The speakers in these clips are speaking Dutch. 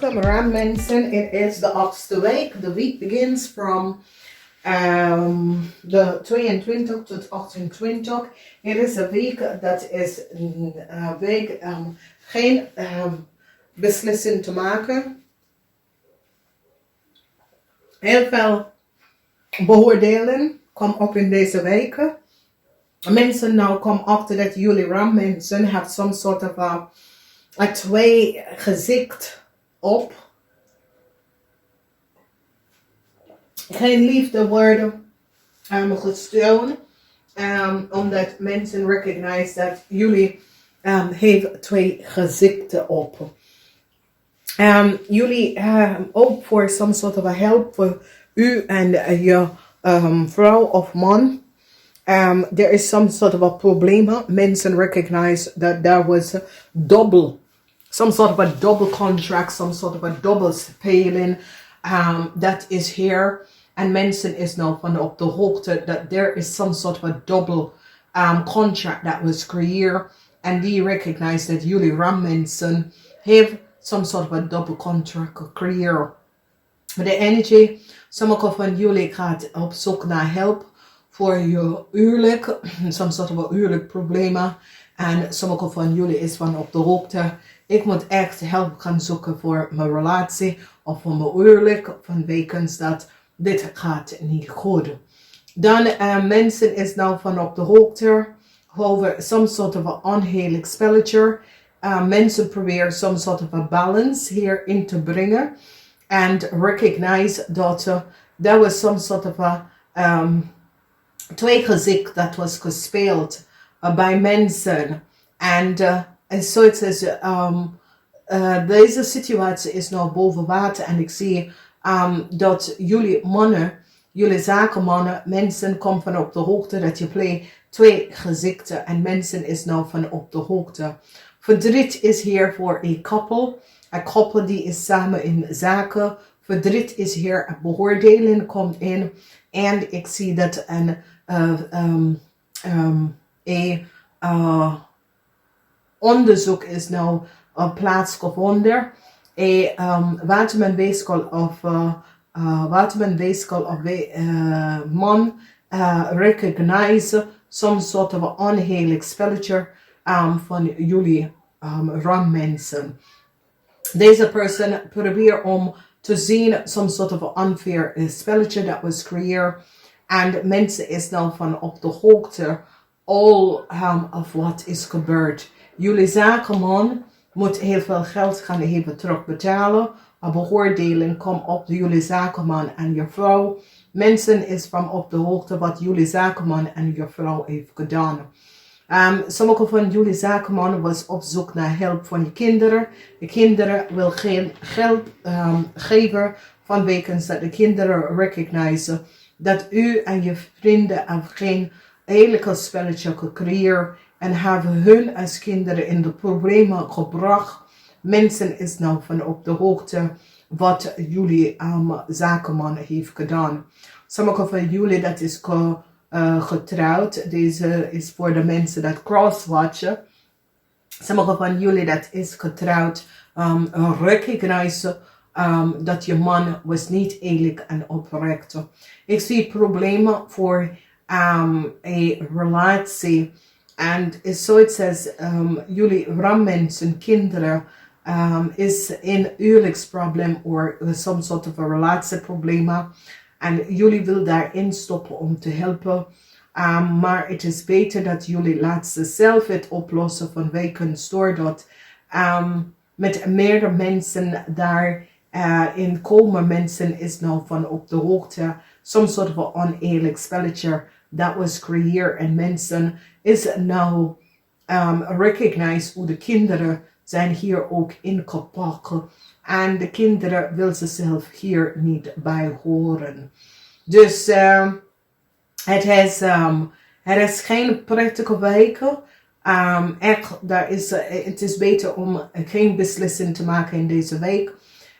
welcome Ram mensen. It is the 8e week. The week begins from de 22 tot 28. Het is een week dat is een week geen beslissing te maken. Heel veel beoordelen komen op in deze weken. Mensen nou komen achter dat jullie Ram mensen have some sort of a twee gezicht op. Geen liefde worden gestolen. Omdat mensen recognize dat jullie hebben twee gezichten op. Jullie ook voor some sort of a help voor u en je vrouw of man. There is some sort of a problem. Mensen recognize that there was some sort of a double contract, some sort of a double speling that is here. And mensen is now van op de hoogte that there is some sort of a double contract that was created. And they recognize that jullie Ram mensen have some sort of a double contract created. But the energy, sommige van jullie gaat op zoek naar help voor je huwelijk, some sort of a huwelijk problemen. En sommige van jullie is van op de hoogte. Ik moet echt hulp gaan zoeken voor mijn relatie of voor mijn huwelijk. Vanwege dat dit gaat niet goed. Dan mensen is nou van op de hoogte over some sort of a onheilig spelletje. Mensen proberen some sort of a balance hierin te brengen. And recognize dat there was some sort of a twee gezicht dat was gespeeld bij mensen. En zoiets is, deze situatie is nou boven water. En ik zie dat jullie mannen, jullie zakenmannen, mensen komen van op de hoogte dat je twee gezichten. En mensen is nou van op de hoogte. Verdriet is hier voor een koppel. Een koppel die is samen in zaken. Verdriet is hier, een beoordeling komt in. En ik zie dat een onderzoek is nou plaatsgevonden. Waterman of man recognize some sort of onheilig spelletje van jullie Ram mensen. Deze persoon probeert om te zien some sort of unfair spelletje dat was creëerd. En mensen is nou van op de hoogte all of wat is gebeurd. Jullie zakenman moet heel veel geld gaan even terugbetalen. Een beoordeling komt op jullie zakenman en je vrouw. Mensen is van op de hoogte wat jullie zakenman en je vrouw heeft gedaan. Sommige van jullie zakenman was op zoek naar hulp van je kinderen. De kinderen wil geen geld geven vanwege dat de kinderen recognize dat u en je vrienden geen heilige spelletje gecreëerd en hebben hun als kinderen in de problemen gebracht. Mensen is nou van op de hoogte wat jullie zakenman heeft gedaan. Sommige van jullie dat is getrouwd. Deze is voor de mensen dat crosswatchen. Sommige van jullie dat is getrouwd. Recognize dat je man was niet eerlijk en oprecht. Ik zie problemen voor een relatie. En zoiets als jullie Ram mensen, kinderen, is een huwelijksprobleem of some sort of a relatieprobleem. En jullie willen daarin stoppen om te helpen. Maar het is beter dat jullie laten zelf het oplossen vanwege doordat met meerdere mensen daarin komen. Mensen is nou van op de hoogte. Some sort of an oneerlijk spelletje dat was creëerd. En mensen is nou recognize hoe de kinderen zijn hier ook ingepakt. En de kinderen wil ze zelf hier niet bij horen. Dus het is geen prettige weken. Het is beter om geen beslissing te maken in deze week.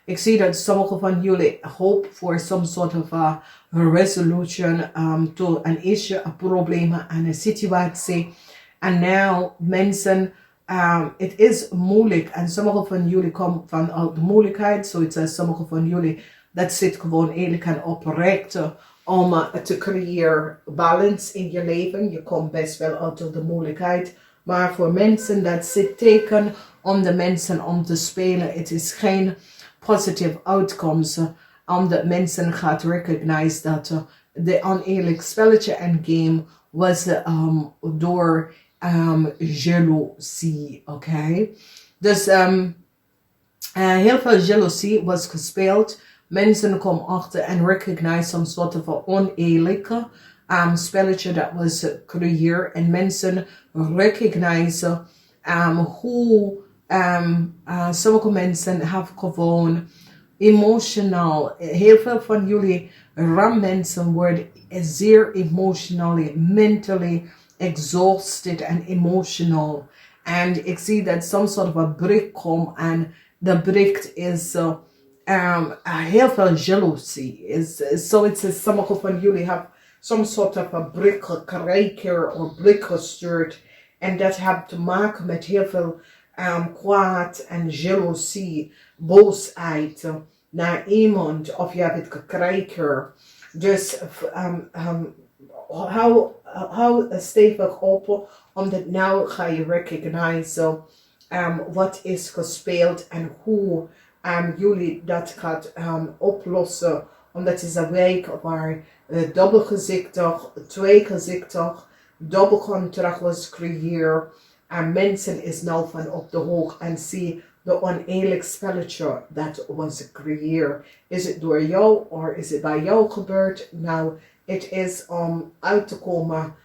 Ik zie dat sommige van jullie hoop voor some sort of a resolution to an issue, een probleem en een situatie. En nou mensen het is moeilijk en sommige van jullie komen vanuit de moeilijkheid. Zoiets als sommige van jullie, dat zit gewoon eerlijk en oprecht om te creëren balance in je leven. Je komt best wel uit de moeilijkheid. Maar voor mensen dat zit teken om de mensen om te spelen. Het is geen positive outcomes. Omdat mensen gaat recognize dat de oneerlijk spelletje en game was door jaloezie. Oké? Dus heel veel jaloezie was gespeeld. Mensen komen achter en recognize some soort van oneerlijke spelletje dat was gecreëerd. En mensen recognize hoe sommige mensen hebben gewoon emotioneel. Heel veel van jullie rammensen worden zeer emotionally, mentally exhausted en emotional. En ik zie dat some soort of a break komt en de break is heel veel jaloezie. Zoiets als sommige van jullie hebben some soort of a blik gekregen of blik gestuurd. En dat heeft te maken met heel veel kwaad en jaloezie, boosheid naar iemand of je hebt het gekregen. Dus hou stevig open, omdat nou ga je recognize wat is gespeeld en hoe jullie dat gaat oplossen. Omdat het is een week waar dubbelgezichtig, tweegezichtig, dubbelcontract was gecreëerd. En mensen is nou van op de hoogte en zie de oneerlijk spelletje dat was gecreëerd. Is het door jou of is het bij jou gebeurd? Nou, het is om uit te komen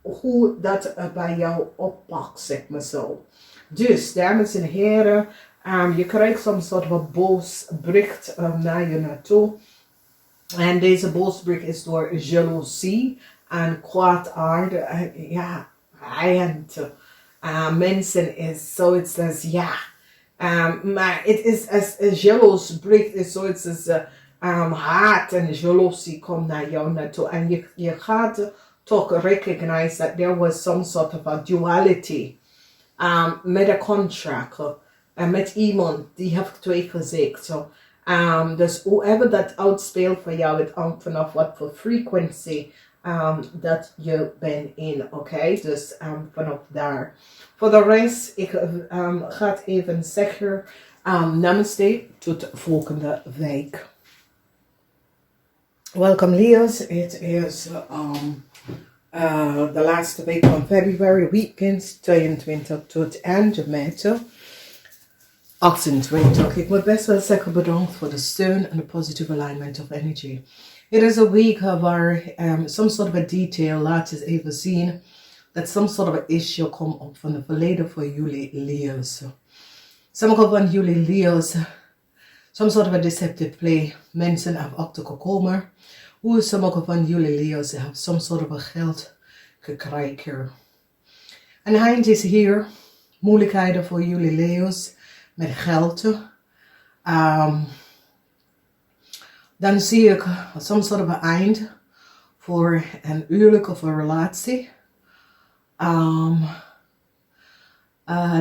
hoe dat bij jou oppakt, zeg maar zo. Dus, dames en heren, je krijgt soms soort van boos bericht naar je naartoe. En deze boos bericht is door jaloezie en kwaadaarde. Ja, vijand. Mensen is zoiets als ja. Maar het is als jaloers bericht is zoiets als haat en jaloezie komt naar jou naartoe. En je gaat toch recognize that there was some sort of a duality met een contract. Met iemand die heeft twee gezegd. Dus whoever dat uitspeelt voor jou, het hangt vanaf wat voor frequentie dat je bent in. Oké? Dus vanaf daar. Voor de rest, ik ga het even zeggen. Namaste, tot volgende week. Welkom Leo's. Het is de laatste week van Februari, weekend 22 tot eind met 28. Ik moet best wel zeggen bedankt voor de steun en de positive alignment of energy. Het is een week waar some sort of a detail laat eens even zien dat some sort of a issue komt op van het verleden voor jullie Leo's. Sommige van jullie Leo's, some sort of a deceptive play, mensen hebben achtergekomen. Hoe sommige van jullie Leo's hebben some sort of a geld gekregen. Een eind is hier, moeilijkheden voor jullie Leo's met geld. Dan zie ik some sort of a eind voor een huwelijk of een relatie.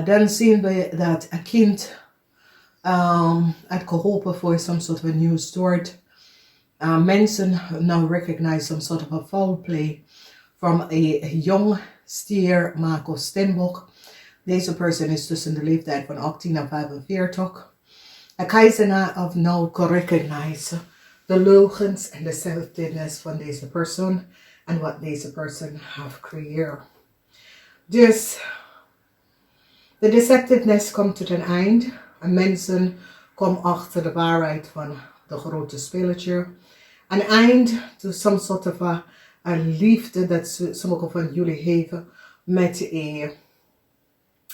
Dan zien we dat een kind heeft geholpen voor some sort of a new start. Mensen now recognize some sort of a foul play from a young stier, maak of steenbok. Deze persoon is tussen de leeftijd van 18 en 45. En keizer of now recognize de leugens en de deceptiveness van deze persoon en wat deze persoon heeft gecreëerd. Dus de deceptiveness komt tot een eind en mensen komen achter de waarheid van de grote spelletje. Een eind to some sort of a liefde dat sommige van jullie hebben met een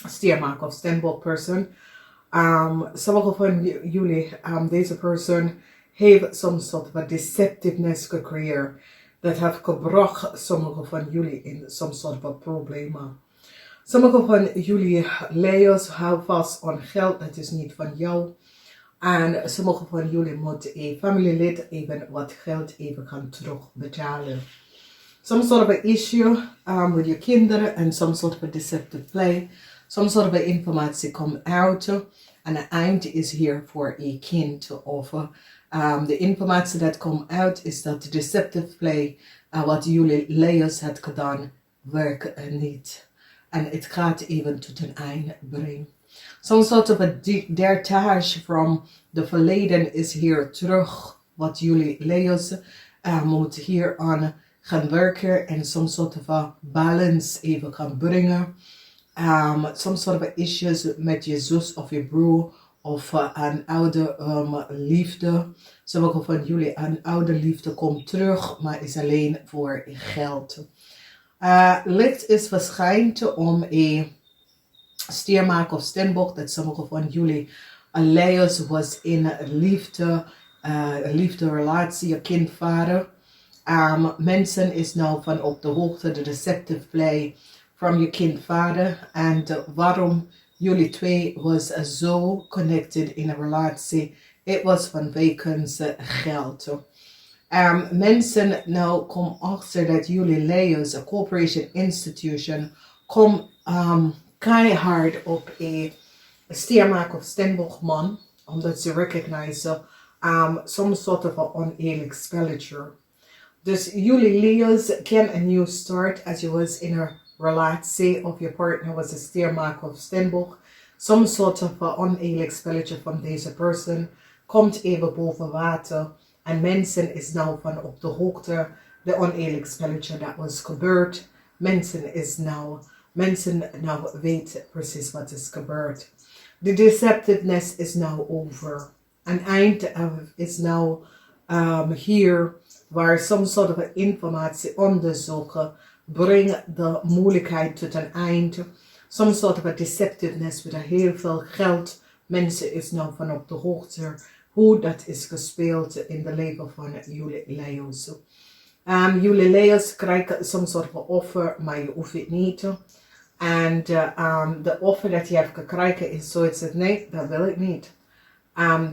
stiermaker of steenbok persoon. Sommige van jullie, deze persoon heeft some sort of a deceptiveness gecreëerd. Dat heeft gebracht sommige van jullie in some sort of a problemen. Sommige van jullie Leo's houden vast aan geld dat is niet van jou. En sommige van jullie moeten een familielid even wat geld even gaan terugbetalen. some sort of an issue with your kinderen and some sort of a deceptive play. Some sort of informatie komt uit en het eind is hier voor je kind of de informatie dat komt uit is dat de deceptive play wat jullie Leo's had gedaan werkt niet. En het gaat even tot een einde brengen. Some sort of a dertage from the verleden is hier terug wat jullie Leo's moet hier aan gaan werken en some sort of a balance even gaan brengen. Some sort of issues met je zus of je broer of een oude liefde. Sommige van jullie een oude liefde komt terug, maar is alleen voor geld. Licht is waarschijnlijk om een stiermaker of steenbok dat sommige van jullie Leo's was in liefde, liefde relatie, je kind vader. Mensen is nou van op de hoogte de deceptive play from je kind vader en waarom jullie twee was zo connected in een relatie. Het was vanwege geld. Mensen nou komen achter dat jullie Leo's, een corporation institution, kom keihard op een stiermaker of steenbokman, omdat ze recognizen some sort of an oneerlijk spelletje. Dus jullie Leo's can a new start as you was in a relatie of your partner was a stiermaker of steenbok. Some sort of an oneerlijk spelletje van deze persoon komt even boven water. En mensen is nou van op de hoogte de oneerlijk spelletje dat was gebeurd. Mensen nou weten precies wat is gebeurd. De deceptiveness is nou over. Een eind is nou hier waar some sort of informatie onderzoeken brengt de moeilijkheid tot een eind. Some sort of a deceptiveness met heel veel geld. Mensen is nou van op de hoogte hoe dat is gespeeld in de leven van jullie Leo's. Jullie Leo's krijgen some sort of offer, maar je hoeft het niet. En de offer dat je hebt gekregen is zoiets als nee, dat wil ik niet.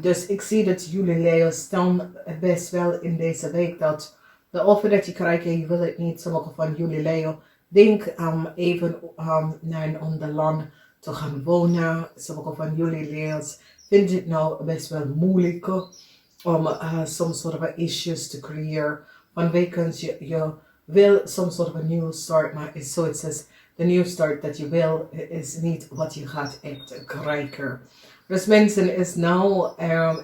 Dus ik zie dat jullie Leo's staan best wel in deze week dat de offer dat je krijgt, je wil het niet. Sommige van jullie Leo denk even naar een ander land te gaan wonen. Sommige van jullie Leo's vinden het nou best wel moeilijk om some sort of issues te creëren. Vanwege je wil some sort of a new start, maar is zoiets als de new start dat je wil is niet wat je gaat echt krijgen. Dus mensen is nou,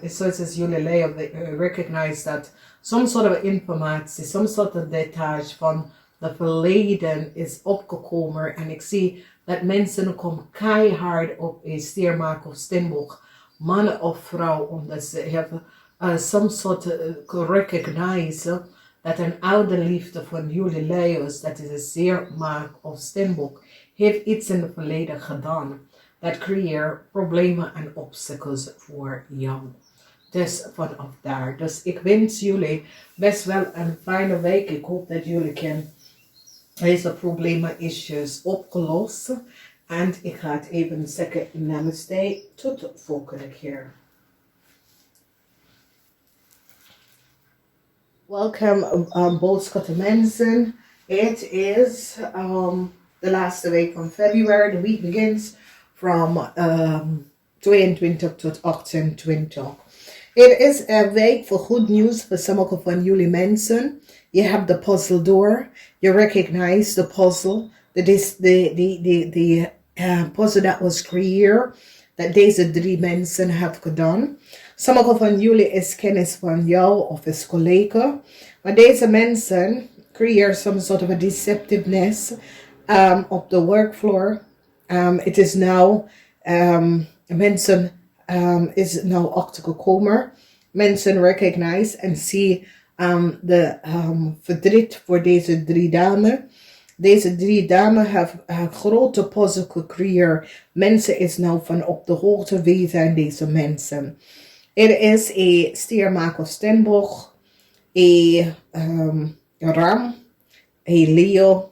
is zoiets als jullie Leo recognize dat some sort of informatie, some sort of detail van de verleden is opgekomen. En ik zie dat mensen komen keihard op een stiermaker of steenbok, man of vrouw, omdat ze hebben some sort of recognize dat een oude liefde van jullie Leo's, dat is een stiermaker of steenbok, heeft iets in het verleden gedaan. Dat creëert problemen en obstacles voor jou. Dus vanaf daar. Dus ik wens jullie best wel een fijne week. Ik hoop dat jullie kunnen deze problemen, issues oplossen. En ik ga het even zeggen, namaste, tot de volgende keer. Welkom Boogschutter mensen. Het is de laatste week van Februari. The week begins from 22 tot 28. Het is een week voor goed nieuws voor sommige van jullie mensen. Je hebt de puzzel door. Je recognize the puzzle. The puzzle that was created. Dat deze 3 mensen hebben gedaan. Sommige van jullie is kennis van jou of is collega. Maar deze mensen creëren some sort of a deceptiveness op de workfloor. Het is nou, mensen is nou achtergekomen. Mensen recognize en zie de verdriet voor deze 3 dames. Deze 3 dames hebben grote puzzel gecreëerd. Mensen is nou van op de hoogte wie zijn deze mensen. Er is een stiermaker of steenbok, een ram, een leeuw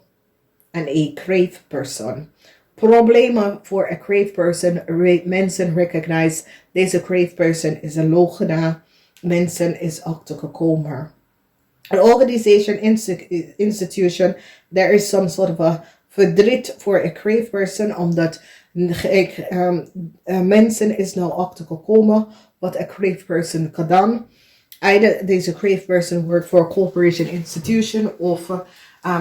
en een crave person. Problemen voor een crave person, mensen recognize deze crave person is een logena, mensen is achtergekomen. an organization, institution, there is some sort of a verdriet voor een crave person, omdat mensen is nou achtergekomen wat een crave person kan doen. Either deze crave person work for a corporation institution, of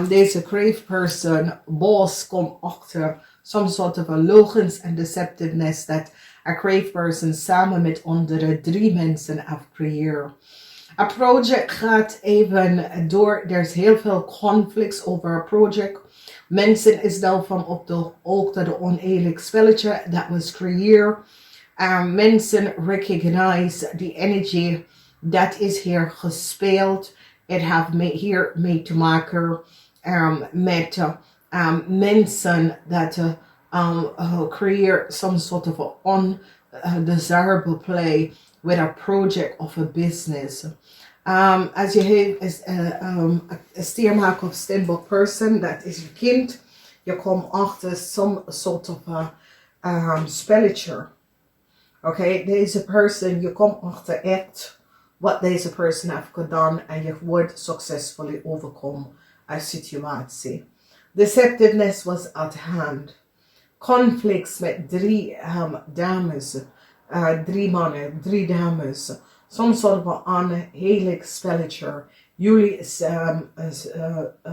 deze crave person boss komt achter some sort of a logens and deceptiveness that a crave person samen met andere 3 mensen heeft creëerd. Een project gaat even door. Er is heel veel conflicts over een project. Mensen is nou van op de hoogte de oneerlijk spelletje dat was creëerd. Mensen recognize the energy that is hier gespeeld. Het heeft hier mee te maken met mensen dat creëer some sort of undesirable play with a project of a business. Als je heeft een stiermaker of steenbok person, dat is je kind, je komt achter some sort of spelletje. Oké, deze person, je komt achter echt wat deze person heeft gedaan en je wordt succesvol overkomen uit situatie. Deceptiveness was at hand. Conflicts met 3 dames, 3 mannen, 3 dames. Some sort of an onheerlijk spelletje. Jullie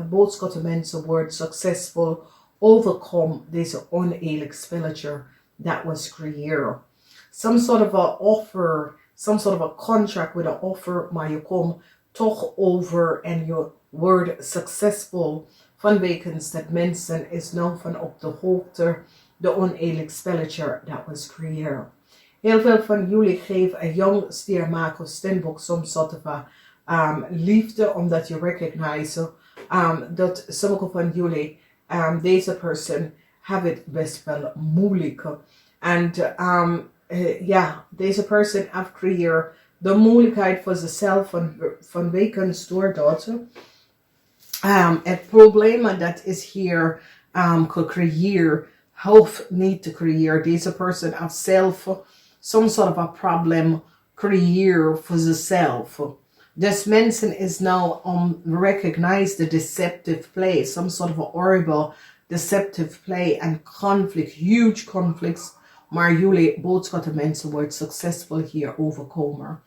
boodschappen mensen worden succesvol overkom deze oneerlijk spelletje that was creëerd. Some sort of a offer, some sort of a contract with an offer, maar je komt toch over en je wordt succesvol vanwege dat mensen is nou van op de hoogte de oneerlijk spelletje dat was creëerd. Heel veel van jullie geven een jong stiermaker of steenbok some sort of a liefde, omdat je recognize dat sommige van jullie, deze person, hebben het best wel moeilijk. En deze person heeft creëerd de moeilijkheid voor zichzelf vanwege doordat het probleem dat is hier gecreëerd, hoeft niet te creëren. Deze person heeft zelf some sort of a problem creëerd voor zichzelf. Dus mensen is now recognize the deceptive play, some sort of a horrible deceptive play and conflict, huge conflicts, maar jullie boodschappen mensen worden succesvol hier overkomen.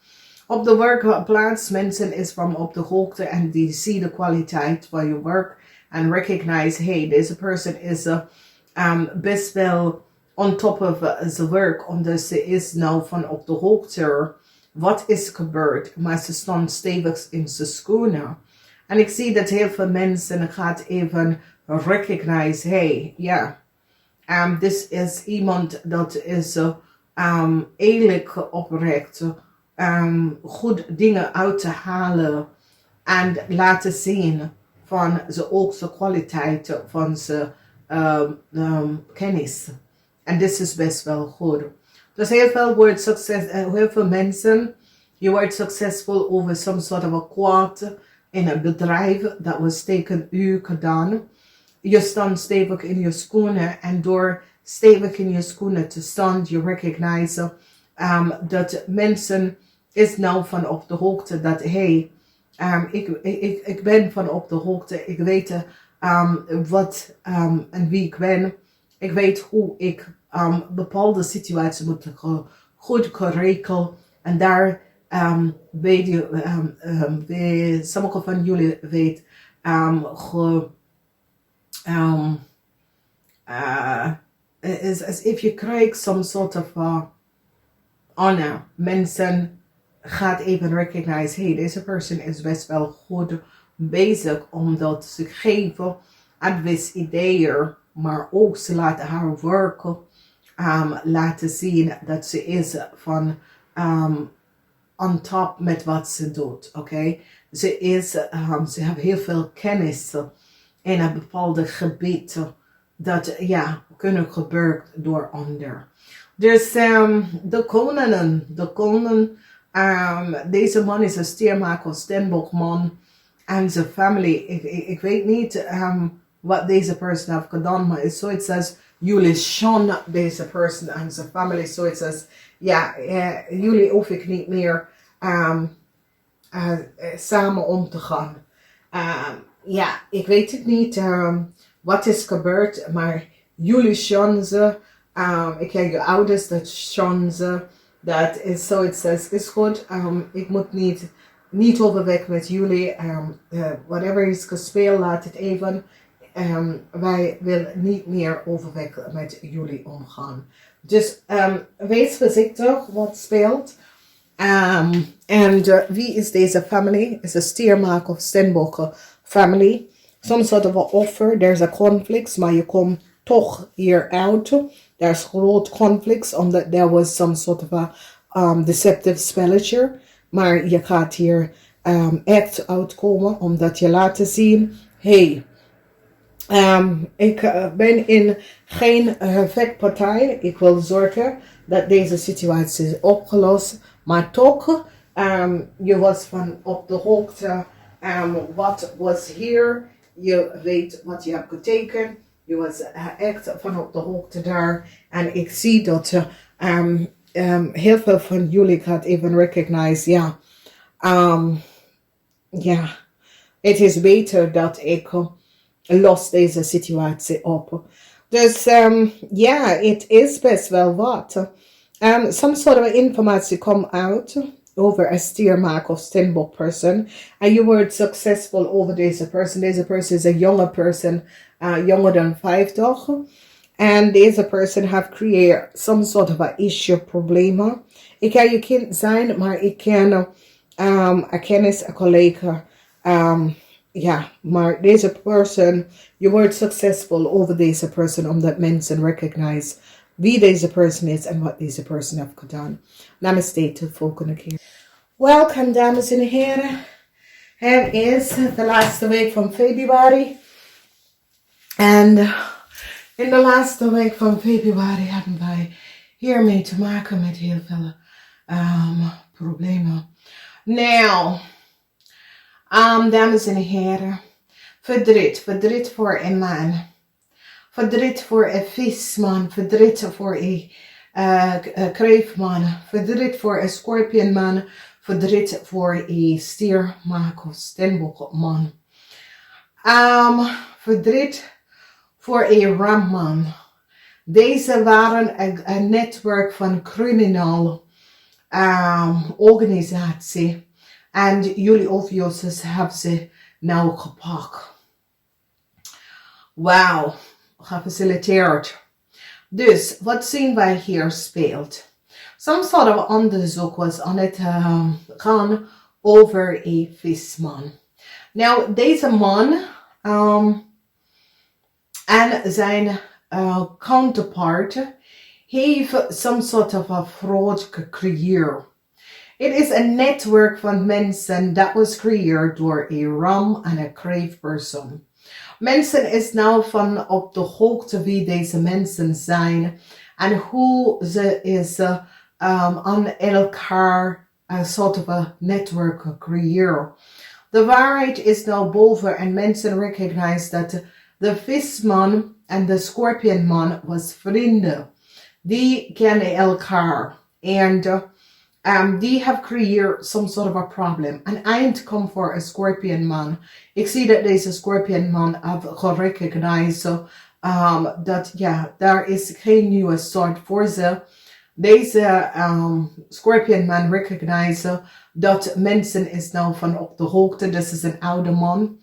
Op de werkplaats, mensen is van op de hoogte en die zien de kwaliteit van je werk en recognize, hey, deze person is best wel on top of zijn werk, omdat ze is nou van op de hoogte wat is gebeurd, maar ze staan stevig in zijn schoenen. En ik zie dat heel veel mensen gaat even recognize, hey, dit is iemand dat is eerlijk oprecht, goed dingen uit te halen en laten zien van zijn hoogste kwaliteit van zijn kennis. En dit is best wel goed. Dus heel veel mensen, je wordt succesvol over some sort of a kwaad in een bedrijf dat was tegen u gedaan. Je staat stevig in je schoenen en door stevig in je schoenen te staan, je recognize dat mensen is nou van op de hoogte dat hey, ik ben van op de hoogte, ik weet wat en wie ik ben. Ik weet hoe ik bepaalde situaties moet goed geregeld en daar weet je, sommige van jullie weet is as if je krijgt some sort of honor. Mensen gaat even recognize, hey, deze person is best wel goed bezig omdat ze geven advies, ideeën, maar ook ze laten haar werken, laten zien dat ze is van on top met wat ze doet, oké? Ze heeft heel veel kennis in een bepaalde gebied dat kunnen gebeuren door anderen. Dus de koning, deze man is een stiermaker, steenbokman en zijn familie. Ik weet niet wat deze person heeft gedaan, maar het is zoiets als jullie shun deze person en zijn familie. Zoiets als jullie hoef ik niet meer samen om te gaan. Ja, ik weet het niet wat is gebeurd, maar jullie chance, ik heb je ouders dat chance, dat is zoiets is goed. Ik moet niet overweg met jullie. Whatever is gespeeld, laat het even. Wij willen niet meer overweg met jullie omgaan. Dus wees voorzichtig wat speelt. En wie is deze family? Is een stiermaker of steenbokken family. Some sort of a offer. There's a conflict, maar je komt toch hier uit. There's groot conflicts, omdat there was some sort of a deceptive spelletje. Maar je gaat hier echt uitkomen, omdat je laat zien, hey, ik ben in geen vechtpartij. Ik wil zorgen dat deze situatie is opgelost. Maar toch, je was van op de hoogte wat was hier. Je weet wat je hebt getekend. Je was echt van op de hoogte daar. En ik zie dat heel veel van jullie gaat even recognize. Ja, het is beter dat ik los deze situatie op. Dus ja, het is best wel wat. Some sort of informatie komt uit over een stiermaker of steenbok person. And you were successful over deze person. Deze person is a younger person, younger than 50. And deze person have created some sort of a issue, problemen. Ik kan je kind zijn, maar ik kan een kennis, een collega. Ja, maar deze person, you were successful over deze person, omdat mensen recognize wie deze person is en wat deze person heeft gedaan. Namaste, tot de volgende keer. Welkom, dames en heren. Het is de laatste week van februari. En in de laatste week van februari hebben wij hiermee te maken met heel veel problemen. Nou, dames en heren, verdriet voor een man, verdriet voor een visman, verdriet voor een kreefman, verdriet voor een scorpionman, verdriet voor een stiermaker of steenbokman, verdriet voor een ramman. Deze waren een netwerk van criminal organisatie. En jullie Ophiuchus hebben ze nou gepakt. Wauw, gefaciliteerd. Dus, wat zien wij hier speelt? Some sort of onderzoek was aan het gaan over een visman. Nou, deze man en zijn counterpart heeft some sort of a fraud gecreëerd. Het is een netwerk van mensen dat was gecreëerd door een ram en een kreefpersoon. Mensen is nou van op de hoogte wie deze mensen zijn en hoe ze is aan elkaar een soort of a netwerk gecreëerd. De waarheid is nou boven en mensen recognize dat de visman en de scorpionman was vrienden. Die kennen elkaar en die have created some sort of a problem. And I ain't come for a scorpion man. Ik zie dat deze scorpion man have gerecognized dat ja, daar is geen nieuwe soort voor ze. Deze scorpion man recognize dat mensen is nou van op de hoogte. Dus is een oude man.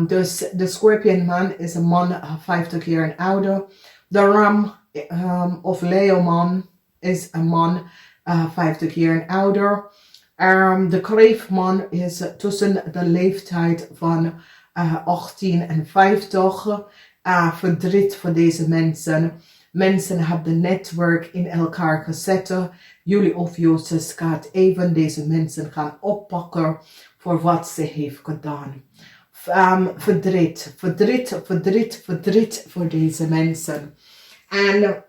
Dus de scorpion man is een man 50 jaar en ouder. De ram of leeuwman is een man 50 jaar en ouder. De kreefman is tussen de leeftijd van 18 en 50. Verdriet voor deze mensen. Mensen hebben de netwerk in elkaar gezet. Jullie Ophiuchus gaat even deze mensen gaan oppakken voor wat ze heeft gedaan. Verdriet voor deze mensen. En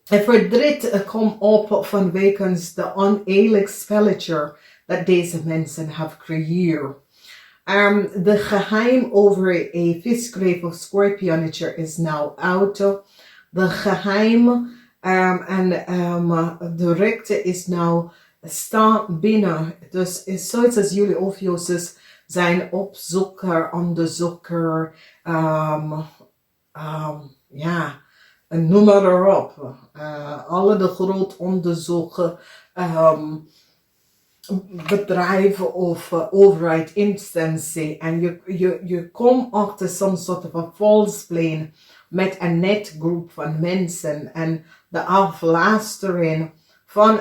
verdriet komt op vanwege de oneerlijk spelletje dat deze mensen hebben gecreëerd. De geheim over een viskreef of scorpionnetje is nou uit. De geheim en de rechte is nou sta binnen. Dus is zoiets als jullie Ophiuchus zijn opzoeker, onderzoeker, ja, noem maar erop. Alle de groot onderzoeken, bedrijven of overheid instantie. En je komt achter some soort van false plane met een netgroep van mensen. En de afluistering van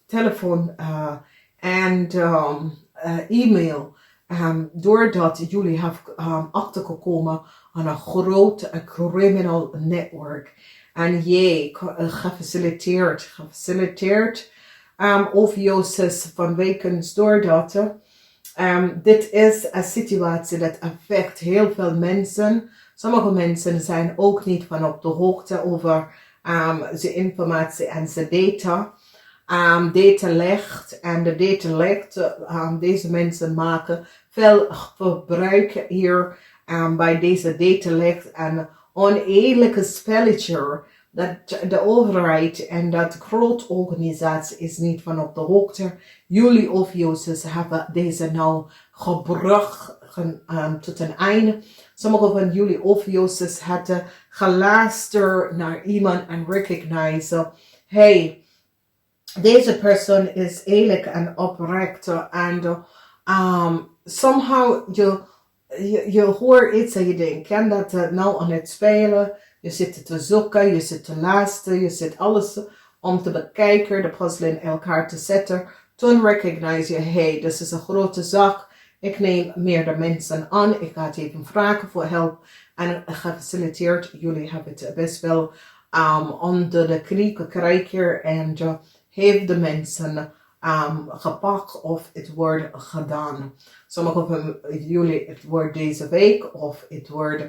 telefoon en e-mail. Doordat jullie hebben achtergekomen aan een groot criminal network. En jij gefaciliteerd Ophiuchus vanwege doordat dit is een situatie dat affect heel veel mensen. Sommige mensen zijn ook niet van op de hoogte over de informatie en de data. Data licht en de data licht, deze mensen maken veel verbruik hier bij deze data licht en oneerlijke spelletje dat de overheid en dat grote organisatie is niet van op de hoogte. Jullie Ophiuchus hebben deze nou gebracht tot een einde. Sommige van jullie Ophiuchus hadden geluisterd naar iemand en recognize, hey, deze persoon is eerlijk en oprecht en somehow je hoort iets en je denkt, kan dat nou aan het spelen? Je zit te zoeken, je zit te luisteren, je zit alles om te bekijken, de puzzel in elkaar te zetten. Toen recognize je, hey, dit is een grote zaak. Ik neem meerdere mensen aan, ik ga het even vragen voor hulp. En gefaciliteerd, jullie hebben het best wel onder de knie gekregen en heeft de mensen gepakt of het wordt gedaan. Sommige van jullie, het wordt deze week of het wordt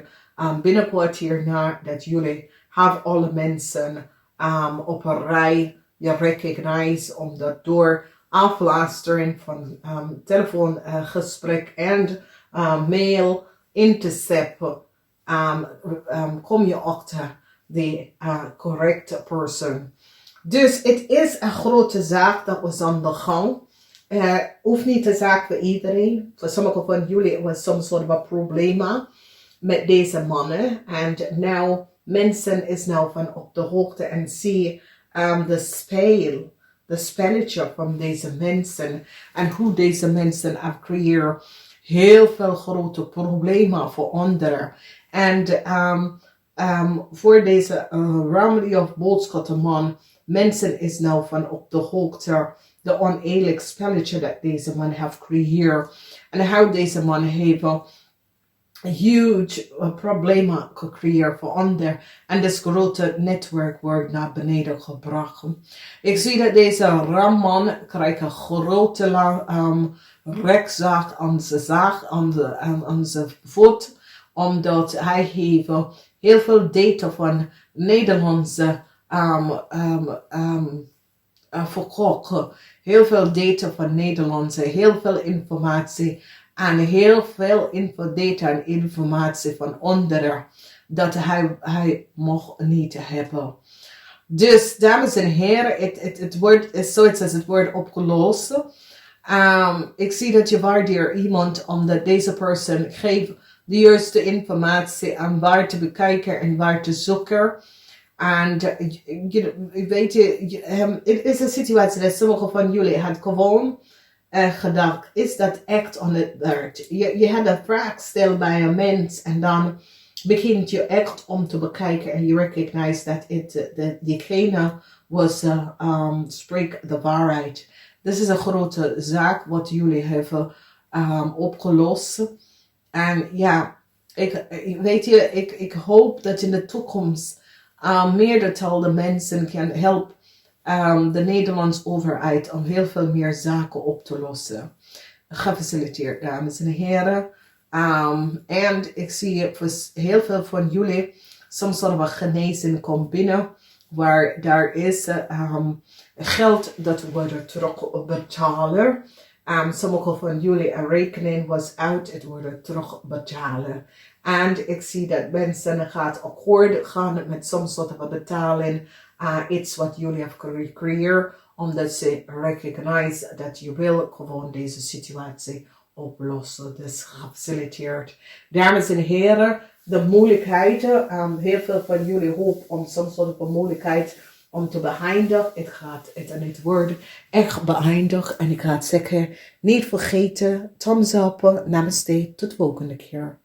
binnenkort hierna dat jullie hebben alle mensen op een rij je recognize omdat door afluistering van telefoongesprek en mail in te zetten kom je achter de correcte persoon. Dus het is een grote zaak dat was aan de gang. Hoeft niet een zaak voor iedereen. Voor sommige van jullie was soms soort van problemen met deze mannen. En nou mensen is nou van op de hoogte en zie de spelletje van deze mensen. En hoe deze mensen creëren heel veel grote problemen voor anderen. En voor deze Leeuw Boogschutter man, mensen is nou van op de hoogte de oneerlijk spelletje dat deze man heeft gecreëerd. En hoe deze man heeft huge problemen gecreëerd voor anderen. En dit grote netwerk wordt naar beneden gebracht. Ik zie dat deze ramman krijgt een grote rekzaak aan zijn voet. Omdat hij heeft heel veel data van Nederlandse verkocht. Heel veel data van Nederlandse, heel veel informatie. En heel veel data en informatie van anderen dat hij mocht niet hebben. Dus dames en heren, het wordt zoiets als het wordt opgelost. Ik zie dat je waardeert iemand omdat deze persoon geeft de juiste informatie en waar te bekijken en waar te zoeken. En weet je, het is een situatie dat sommige van jullie had gewoon gedacht, is dat echt aan het werk? Je had een vraag gesteld bij een mens en dan begint je echt om te bekijken en je recognize dat diegene spreekt de waarheid. Dit is een grote zaak wat jullie hebben opgelost. En ja, ik hoop dat in de toekomst meerdertal de mensen kan helpen de Nederlandse overheid om heel veel meer zaken op te lossen. Gefaciliteerd, dames en heren. En ik zie voor heel veel van jullie soms soort van genezing komt binnen, waar daar is geld dat wordt terugbetalen. Sommige van jullie een rekening was uit, het wordt terugbetalen. En ik zie dat mensen gaat akkoord gaan met soms soort van betaling. Iets wat jullie hebben gecreëerd Omdat ze recognize dat je wil gewoon deze situatie oplossen. Dus gefaciliteerd. Dames en heren, de moeilijkheden. Heel veel van jullie hoop om soms soort van moeilijkheid om te beëindigen. Het wordt echt beëindigd. En ik ga het zeggen, niet vergeten, thumbs up, namaste, tot de volgende keer.